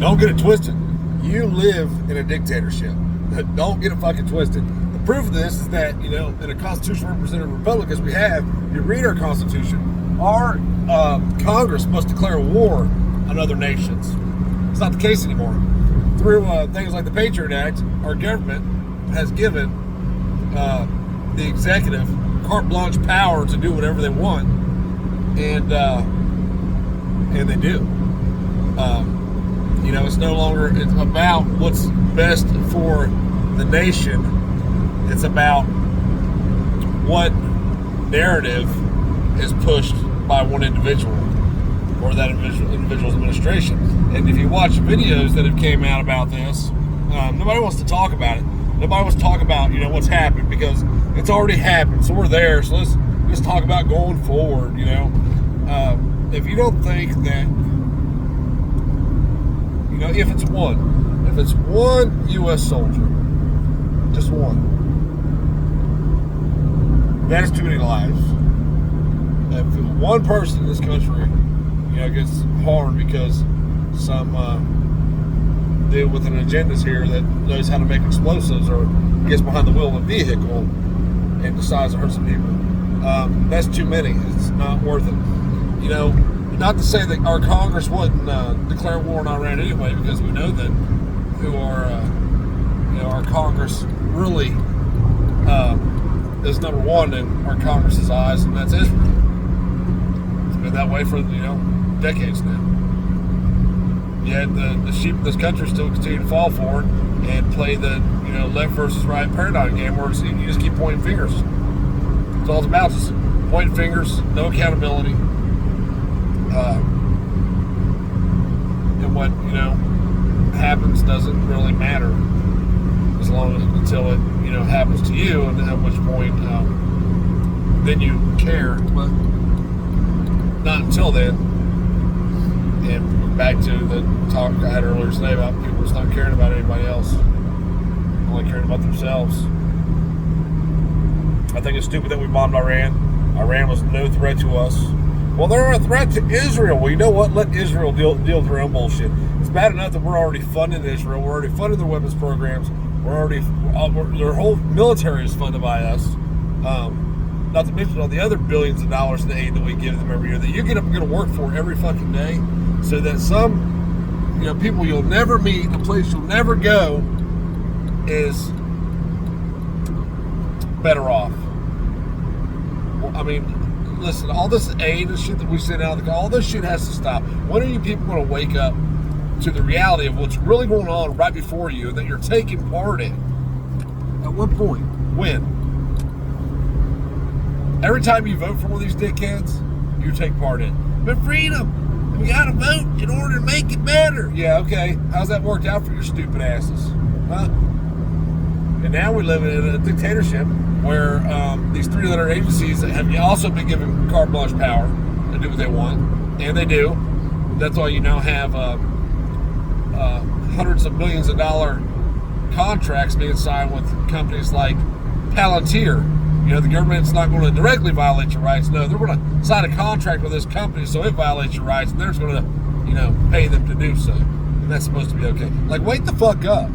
Don't get it twisted. You live in a dictatorship. Don't get it fucking twisted. The proof of this is that, in a constitutional representative republic as we have, you read our Constitution, our Congress must declare war on other nations. It's not the case anymore. Through things like the Patriot Act, our government has given the executive carte blanche power to do whatever they want, and they do. It's no longer about what's best for the nation. It's about what narrative is pushed by one individual or that individual's administration. And if you watch videos that have came out about this, nobody wants to talk about it. Nobody wants to talk about, what's happened, because it's already happened. So we're there. So let's talk about going forward, If you don't think that, if it's one U.S. soldier, just one, that's too many lives. If one person in this country, gets harmed because some dude with an agenda's here that knows how to make explosives or gets behind the wheel of a vehicle and decides to hurt some people, that's too many. It's not worth it. Not to say that our Congress wouldn't declare war on Iran anyway, because we know that who our Congress really is number one in our Congress's eyes, and that's Israel. It's been that way for decades now. Yet the sheep of this country still continue to fall for it and play the left versus right paradigm game, where you just keep pointing fingers. It's all it's about, just pointing fingers, no accountability. And what happens doesn't really matter as long as until it happens to you, and at which point then you care, but not until then. And back to the talk I had earlier today about people just not caring about anybody else, only caring about themselves. I think it's stupid that we bombed Iran. Iran was no threat to us. Well, they're a threat to Israel. Well, you know what? Let Israel deal with their own bullshit. It's bad enough that we're already funding Israel. We're already funding their weapons programs. Their whole military is funded by us. Not to mention all the other billions of dollars in aid that we give them every year that you get up and go to work for every fucking day, so that some people you'll never meet, a place you'll never go, is better off. Well, I mean, listen, all this aid and shit that we send out, all this shit has to stop. When are you people going to wake up to the reality of what's really going on right before you and that you're taking part in? At what point? When? Every time you vote for one of these dickheads, you take part in. But freedom! We gotta vote in order to make it better. Yeah, okay. How's that worked out for your stupid asses? Huh? And now we live in a dictatorship where these three-letter agencies have also been given carte blanche power to do what they want, and they do. That's why you now have hundreds of billions of dollar contracts being signed with companies like Palantir. The government's not going to directly violate your rights. No, they're going to sign a contract with this company so it violates your rights, and they're just going to, pay them to do so. And that's supposed to be okay. Like, wake the fuck up.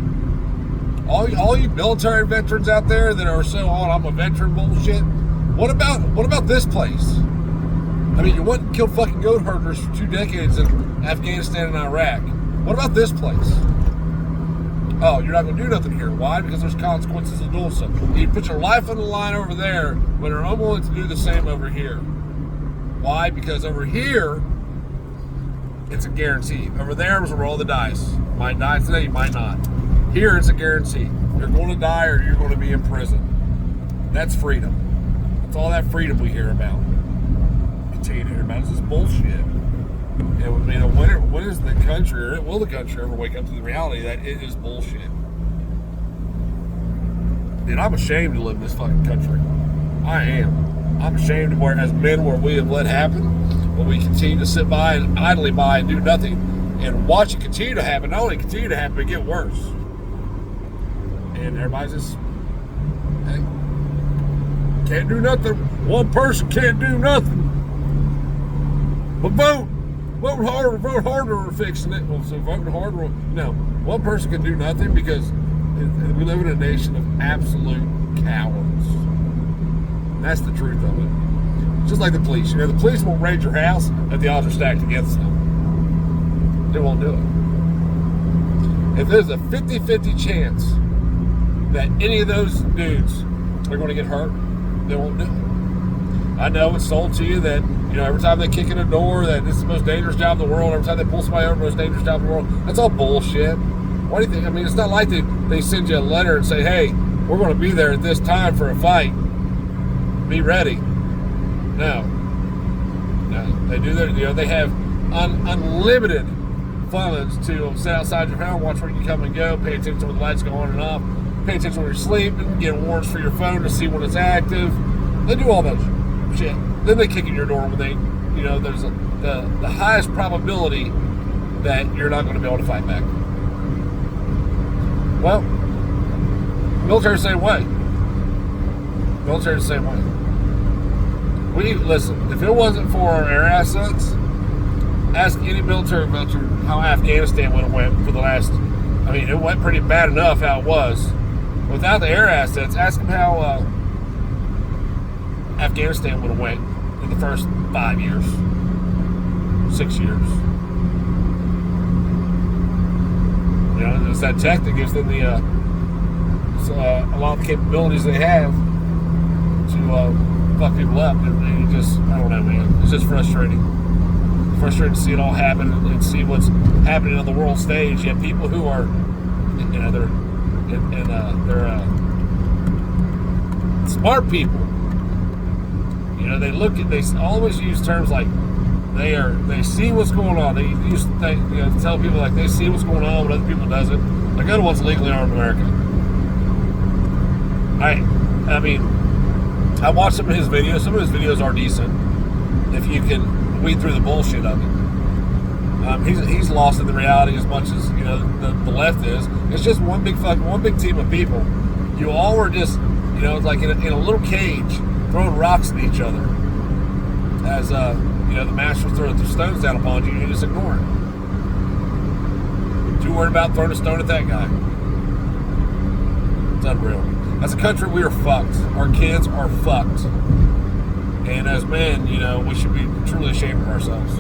All you military veterans out there that are so on I'm a veteran bullshit, what about this place? I mean, you went and killed fucking goat herders for 2 decades in Afghanistan and Iraq. What about this place? Oh, you're not going to do nothing here. Why? Because there's consequences of doing so. You put your life on the line over there, but are unwilling to do the same over here. Why? Because over here, it's a guarantee. Over there was a roll of the dice. You might die today, you might not. Here, it's a guarantee. You're going to die or you're going to be in prison. That's freedom. That's all that freedom we hear about. Continue to hear about. It's just bullshit. And when is the country, or will the country ever wake up to the reality that it is bullshit? Dude, I'm ashamed to live in this fucking country. I am. I'm ashamed of where, as men, where we have let happen, where we continue to sit by and idly by and do nothing, and watch it continue to happen. Not only continue to happen, but get worse. And everybody's just, hey, can't do nothing. One person can't do nothing but vote. vote harder, we're fixing it. Well, so voting harder, one person can do nothing because we live in a nation of absolute cowards. That's the truth of it. Just like the police. The police won't raid your house if the odds are stacked against them. They won't do it. If there's a 50-50 chance that any of those dudes are going to get hurt, they won't do it. I know it's sold to you that, every time they kick in a door, that this is the most dangerous job in the world. Every time they pull somebody over, the most dangerous job in the world. That's all bullshit. What do you think? I mean, it's not like they send you a letter and say, hey, we're going to be there at this time for a fight. Be ready. No. They do their, they have unlimited funds to sit outside your home, watch where you come and go, pay attention when the lights go on and off, pay attention when you're sleeping, get warrants for your phone to see when it's active. They do all that shit. Then they kick in your door when they, there's the highest probability that you're not going to be able to fight back. Well, military the same way. Military the same way. Listen, if it wasn't for our air assets, ask any military veteran how Afghanistan would have went for the last, it went pretty bad enough how it was. Without the air assets, ask them how Afghanistan would have went in the first 5 years, 6 years. It's that tech that gives them a lot of the capabilities they have to fuck people up. And I don't know, man. It's just frustrating. It's frustrating to see it all happen and see what's happening on the world stage. You have people who are, they're smart people. They always use terms like they see what's going on. They used to tell people like they see what's going on when other people doesn't. They're the ones legally armed America. I watched some of his videos. Some of his videos are decent if you can weed through the bullshit of it. He's lost in the reality as much as the left is. It's just one big team of people. You all were just like in a little cage throwing rocks at each other as the masters throw the stones down upon you. You just ignore it. Too worried about throwing a stone at that guy. It's unreal. As a country, we are fucked. Our kids are fucked. And as men, we should be truly ashamed of ourselves.